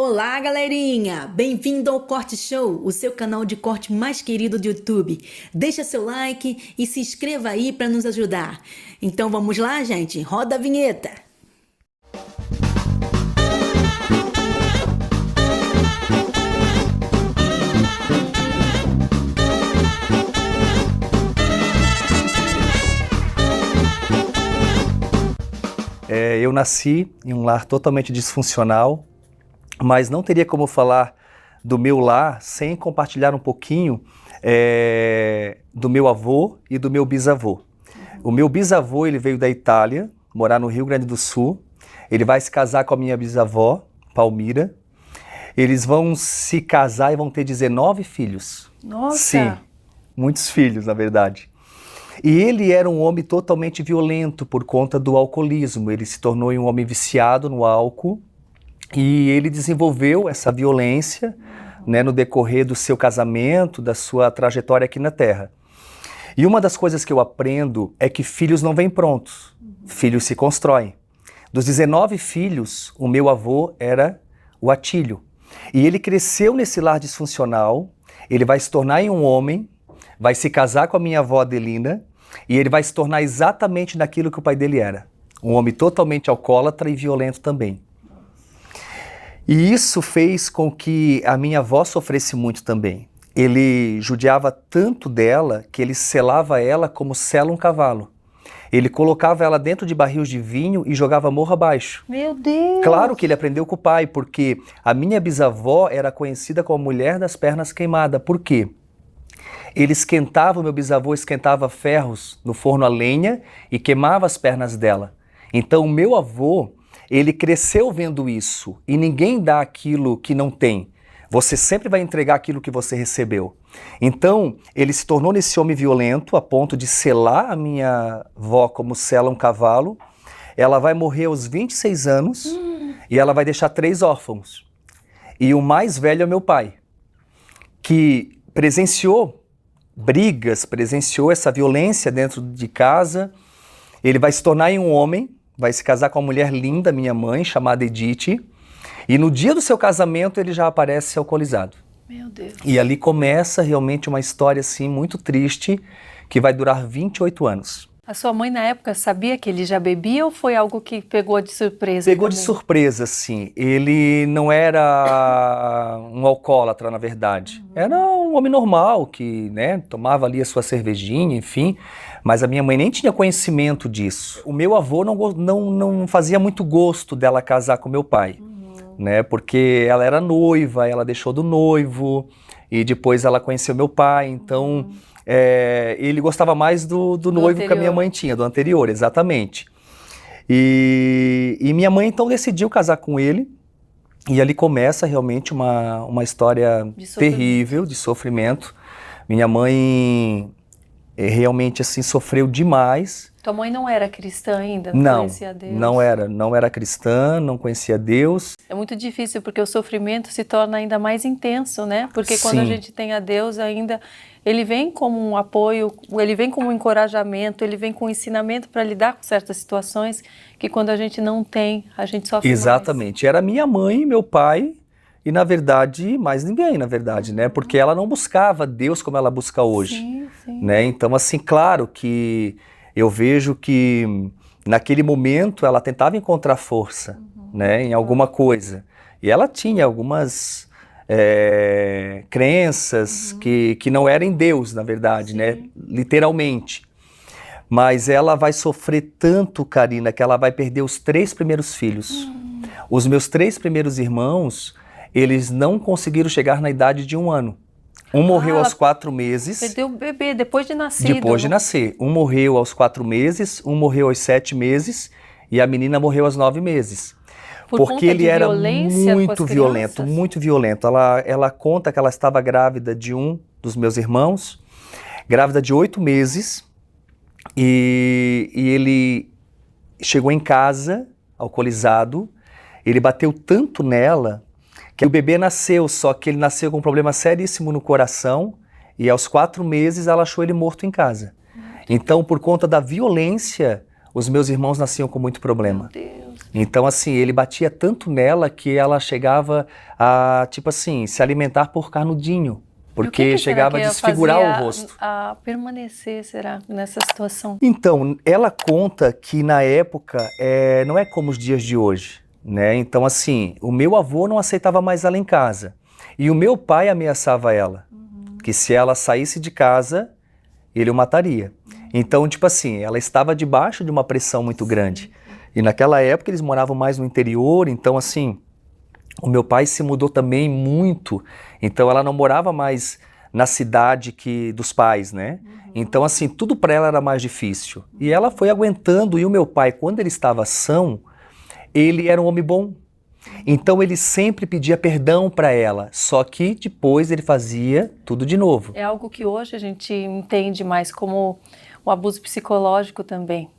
Olá, galerinha! Bem-vindo ao Corte Show, o seu canal de corte mais querido do YouTube. Deixa seu like e se inscreva aí para nos ajudar. Então vamos lá, gente? Roda a vinheta! Eu nasci em um lar totalmente disfuncional, mas não teria como falar do meu lar sem compartilhar um pouquinho do meu avô e do meu bisavô. O meu bisavô, ele veio da Itália, morar no Rio Grande do Sul. Ele vai se casar com a minha bisavó, Palmira. Eles vão se casar e vão ter 19 filhos. Nossa! Sim, muitos filhos, na verdade. E ele era um homem totalmente violento por conta do alcoolismo. Ele se tornou um homem viciado no álcool e ele desenvolveu essa violência, né, no decorrer do seu casamento, da sua trajetória aqui na Terra. E uma das coisas que eu aprendo é que filhos não vêm prontos, filhos se constroem. Dos 19 filhos, o meu avô era o Atílio. E ele cresceu nesse lar disfuncional, ele vai se tornar um homem, vai se casar com a minha avó Adelina, e ele vai se tornar exatamente naquilo que o pai dele era. Um homem totalmente alcoólatra e violento também. E isso fez com que a minha avó sofresse muito também. Ele judiava tanto dela que ele selava ela como sela um cavalo. Ele colocava ela dentro de barris de vinho e jogava morro abaixo. Meu Deus! Claro que ele aprendeu com o pai, porque a minha bisavó era conhecida como a mulher das pernas queimadas. Por quê? Ele esquentava, o meu bisavô esquentava ferros no forno a lenha e queimava as pernas dela. Então o meu avô, ele cresceu vendo isso e ninguém dá aquilo que não tem. Você sempre vai entregar aquilo que você recebeu. Então ele se tornou nesse homem violento a ponto de selar a minha avó como sela um cavalo. Ela vai morrer aos 26 anos e ela vai deixar 3 órfãos. E o mais velho é meu pai, que presenciou brigas, presenciou essa violência dentro de casa. Ele vai se tornar um homem, vai se casar com uma mulher linda, minha mãe, chamada Edith. E no dia do seu casamento ele já aparece alcoolizado. Meu Deus. E ali começa realmente uma história assim muito triste, que vai durar 28 anos. A sua mãe na época sabia que ele já bebia ou foi algo que pegou de surpresa? Pegou de também? surpresa, sim. Ele não era um alcoólatra, na verdade. Era um homem normal que, né, tomava ali a sua cervejinha, enfim. Mas a minha mãe nem tinha conhecimento disso. O meu avô não fazia muito gosto dela casar com meu pai, né? Porque ela era noiva, ela deixou do noivo e depois ela conheceu meu pai, então ele gostava mais do noivo anterior. que a minha mãe tinha, do anterior, exatamente. E minha mãe então decidiu casar com ele e ali começa realmente uma história terrível de sofrimento. Minha mãe realmente assim sofreu demais. Tua mãe não era cristã ainda? Não, conhecia Deus? não era cristã, não conhecia Deus. É muito difícil porque o sofrimento se torna ainda mais intenso, né? Porque quando a Sim. gente tem a Deus ainda, ele vem como um apoio, ele vem como um encorajamento, ele vem com um ensinamento para lidar com certas situações que quando a gente não tem, a gente sofre mais. Exatamente. Era minha mãe, meu pai e, na verdade, mais ninguém, na verdade, né? Porque ela não buscava Deus como ela busca hoje. Sim, sim. Né? Então, assim, claro que eu vejo que naquele momento ela tentava encontrar força, né, em alguma coisa. E ela tinha algumas crenças que não eram em Deus, na verdade, né, literalmente. Mas ela vai sofrer tanto, Karina, que ela vai perder os 3 primeiros filhos. Os meus 3 primeiros irmãos, eles não conseguiram chegar na idade de 1 ano. Um morreu aos 4 meses. Perdeu o bebê depois de nascido. Depois de nascer. Um morreu aos 4 meses, um morreu aos 7 meses e a menina morreu aos 9 meses. Porque ele era muito violento, muito violento. Ela conta que ela estava grávida de um dos meus irmãos, grávida de 8 meses, e ele chegou em casa, alcoolizado, ele bateu tanto nela que o bebê nasceu, só que ele nasceu com um problema seríssimo no coração e aos 4 meses ela achou ele morto em casa. Então, por conta da violência, os meus irmãos nasciam com muito problema. Meu Deus. Então, assim, ele batia tanto nela que ela chegava a, tipo assim, se alimentar por canudinho, porque chegava a desfigurar o rosto. A permanecer, será, nessa situação? Então, ela conta que na época não é como os dias de hoje, né? Então, assim, o meu avô não aceitava mais ela em casa e o meu pai ameaçava ela, que se ela saísse de casa, ele o mataria. Então, tipo assim, ela estava debaixo de uma pressão muito grande. E naquela época eles moravam mais no interior, então assim, o meu pai se mudou também muito, então ela não morava mais na cidade dos pais, né? Então assim, tudo para ela era mais difícil. E ela foi aguentando, e o meu pai, quando ele estava são, ele era um homem bom. Então ele sempre pedia perdão para ela, só que depois ele fazia tudo de novo. É algo que hoje a gente entende mais como o abuso psicológico também.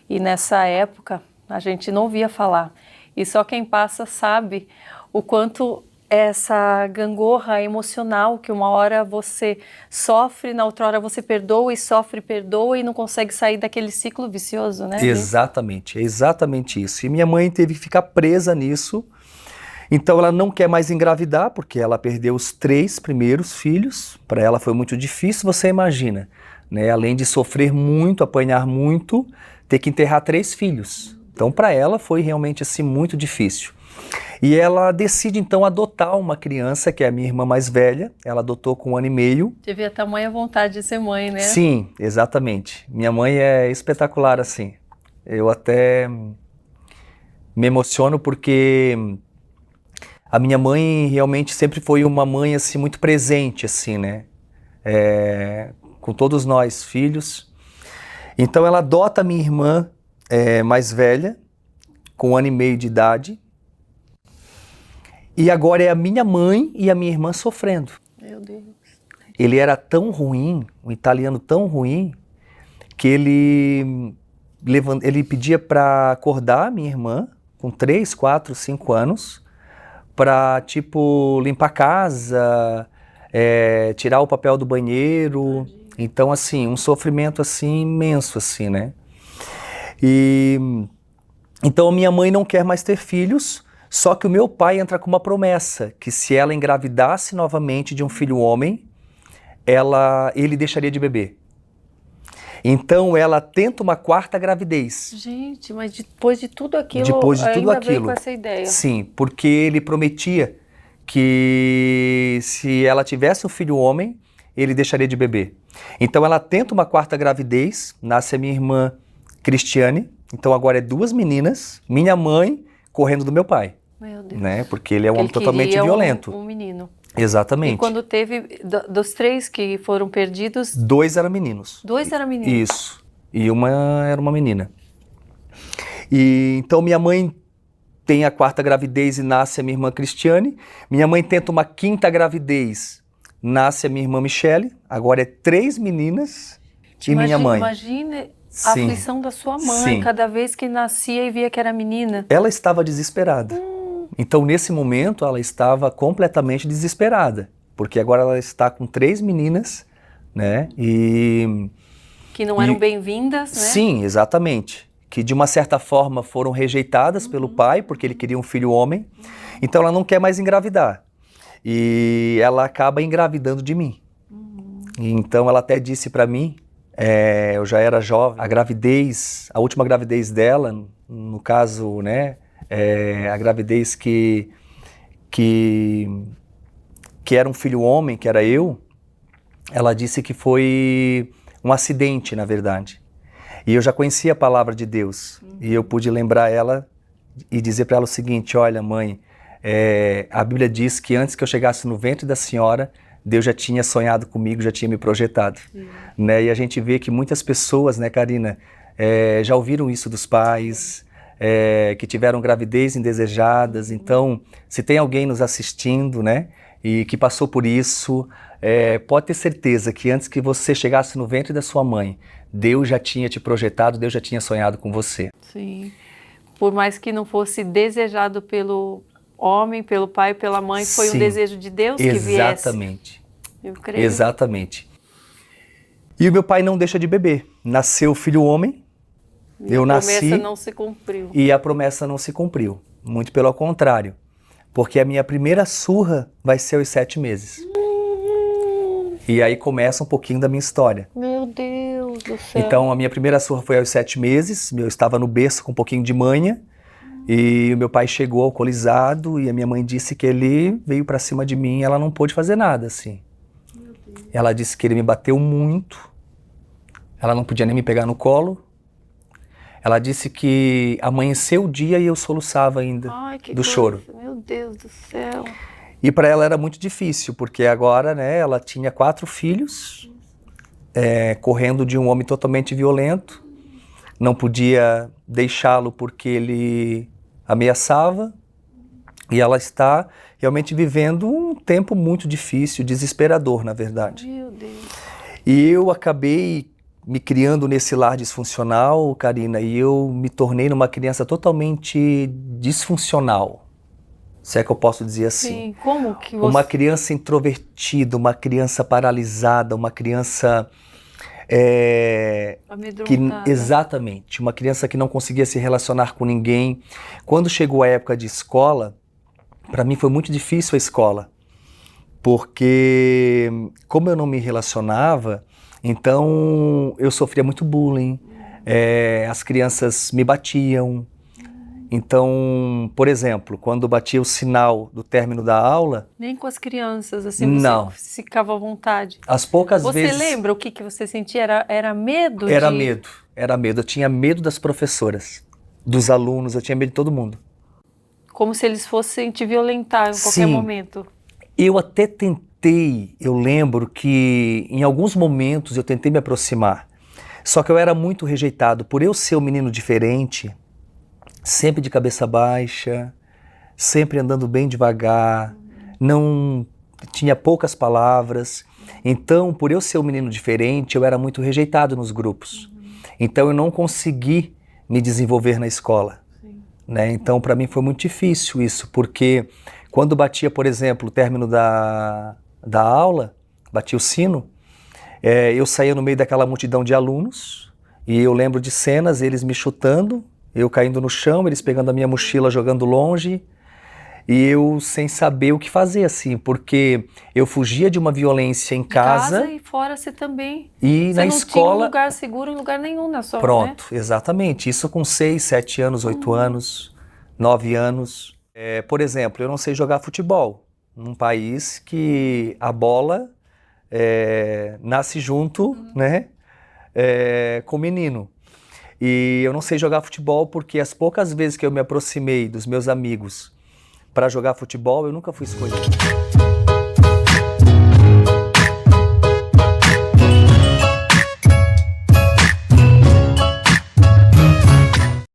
E nessa época a gente não ouvia falar. E só quem passa sabe o quanto essa gangorra emocional que uma hora você sofre, na outra hora você perdoa e sofre, perdoa e não consegue sair daquele ciclo vicioso, né? Exatamente, é exatamente isso. E minha mãe teve que ficar presa nisso. Então ela não quer mais engravidar, porque ela perdeu os 3 primeiros filhos. Para ela foi muito difícil, você imagina, né? Além de sofrer muito, apanhar muito, ter que enterrar 3 filhos. Então para ela foi realmente assim muito difícil. E ela decide então adotar uma criança, que é a minha irmã mais velha. Ela adotou com 1 ano e meio. Teve a tamanha vontade de ser mãe, né? Sim, exatamente. Minha mãe é espetacular assim. Eu até me emociono porque a minha mãe realmente sempre foi uma mãe assim muito presente, assim, né? Com todos nós filhos. Então ela adota a minha irmã mais velha, com 1 ano e meio de idade. E agora é a minha mãe e a minha irmã sofrendo. Meu Deus. Ele era tão ruim, um italiano tão ruim, que ele pedia para acordar a minha irmã, com 3, 4, 5 anos, para, tipo, limpar a casa, tirar o papel do banheiro. Então, assim, um sofrimento, assim, imenso, assim, né? Então, a minha mãe não quer mais ter filhos, só que o meu pai entra com uma promessa, que se ela engravidasse novamente de um filho homem, ele deixaria de beber. Então, ela tenta uma 4ª gravidez. Gente, mas depois de tudo aquilo, veio com essa ideia. Sim, porque ele prometia que se ela tivesse um filho homem, ele deixaria de beber. Então ela tenta uma 4ª gravidez, nasce a minha irmã Cristiane, então agora é 2 meninas, minha mãe correndo do meu pai. Meu Deus. Né? Porque ele é um homem totalmente violento. Um menino. Exatamente. E quando teve, dos 3 que foram perdidos... 2 eram meninos. 2 eram meninos? Isso. E uma era uma menina. E então minha mãe tem a 4ª gravidez e nasce a minha irmã Cristiane. Minha mãe tenta uma 5ª gravidez, nasce a minha irmã Michele. Agora é 3 meninas e minha mãe. Imagina a aflição da sua mãe, cada vez que nascia e via que era menina. Ela estava desesperada. Então, nesse momento, ela estava completamente desesperada, porque agora ela está com 3 meninas, né? Que não eram bem-vindas, né? Sim, exatamente. Que de uma certa forma foram rejeitadas pelo pai, porque ele queria um filho homem. Então, ela não quer mais engravidar. E ela acaba engravidando de mim. Então, ela até disse para mim, eu já era jovem, a última gravidez dela, no caso, né? A gravidez que era um filho homem, que era eu, ela disse que foi um acidente, na verdade. E eu já conhecia a palavra de Deus. E eu pude lembrar ela e dizer para ela o seguinte: olha, mãe, a Bíblia diz que antes que eu chegasse no ventre da senhora, Deus já tinha sonhado comigo, já tinha me projetado. Né? E a gente vê que muitas pessoas, né, Karina, já ouviram isso dos pais, que tiveram gravidez indesejadas. Então, se tem alguém nos assistindo, né, e que passou por isso, pode ter certeza que antes que você chegasse no ventre da sua mãe, Deus já tinha te projetado, Deus já tinha sonhado com você. Sim. Por mais que não fosse desejado pelo homem, pelo pai, pela mãe, foi um desejo de Deus que viesse. Exatamente. Eu creio. Exatamente. E o meu pai não deixa de beber. Nasceu filho homem, E Eu a nasci promessa não se cumpriu. e a promessa não se cumpriu. Muito pelo contrário. Porque a minha primeira surra vai ser aos 7 meses. E aí começa um pouquinho da minha história. Meu Deus do céu. Então, a minha primeira surra foi aos 7 meses. Eu estava no berço com um pouquinho de manha. E o meu pai chegou alcoolizado e a minha mãe disse que ele veio pra cima de mim e ela não pôde fazer nada, assim. Ela disse que ele me bateu muito. Ela não podia nem me pegar no colo. Ela disse que amanheceu o dia e eu soluçava ainda Ai, que do coisa. choro. Meu Deus do céu. E para ela era muito difícil, porque agora, né, ela tinha 4 filhos, correndo de um homem totalmente violento. Não podia deixá-lo porque ele ameaçava. E ela está realmente vivendo um tempo muito difícil, desesperador, na verdade. Meu Deus. E eu acabei me criando nesse lar disfuncional, Karina, e eu me tornei numa criança totalmente disfuncional. Se é que eu posso dizer assim. Sim, como que você... Uma criança introvertida, uma criança paralisada, uma criança Amedrontada. exatamente, uma criança que não conseguia se relacionar com ninguém. Quando chegou a época de escola, para mim foi muito difícil a escola, porque como eu não me relacionava, então eu sofria muito bullying, as crianças me batiam. Então, por exemplo, quando batia o sinal do término da aula... Nem com as crianças, assim, Não. você ficava à vontade. As poucas Você vezes... lembra o que você sentia? Era medo Era de... medo, era medo. Eu tinha medo das professoras, dos alunos, eu tinha medo de todo mundo. Como se eles fossem te violentar em qualquer Sim. momento. Eu até tentei, eu lembro que em alguns momentos eu tentei me aproximar, só que eu era muito rejeitado. Por eu ser um menino diferente, sempre de cabeça baixa, sempre andando bem devagar, não tinha poucas palavras. Então, por eu ser um menino diferente, eu era muito rejeitado nos grupos. Então, eu não consegui me desenvolver na escola. Né? Então, para mim foi muito difícil isso, porque quando batia, por exemplo, o término da aula, batia o sino, eu saía no meio daquela multidão de alunos e eu lembro de cenas, eles me chutando, eu caindo no chão, eles pegando a minha mochila, jogando longe, e eu sem saber o que fazer, assim, porque eu fugia de uma violência em casa E fora você também. e Você na não escola... tinha um lugar seguro em lugar nenhum na sua, Pronto, né? exatamente. Isso com 6, 7 anos, 8 anos, 9 anos. Por exemplo, eu não sei jogar futebol. Num país que a bola nasce junto, né, com o menino. E eu não sei jogar futebol porque as poucas vezes que eu me aproximei dos meus amigos para jogar futebol, eu nunca fui escolhido.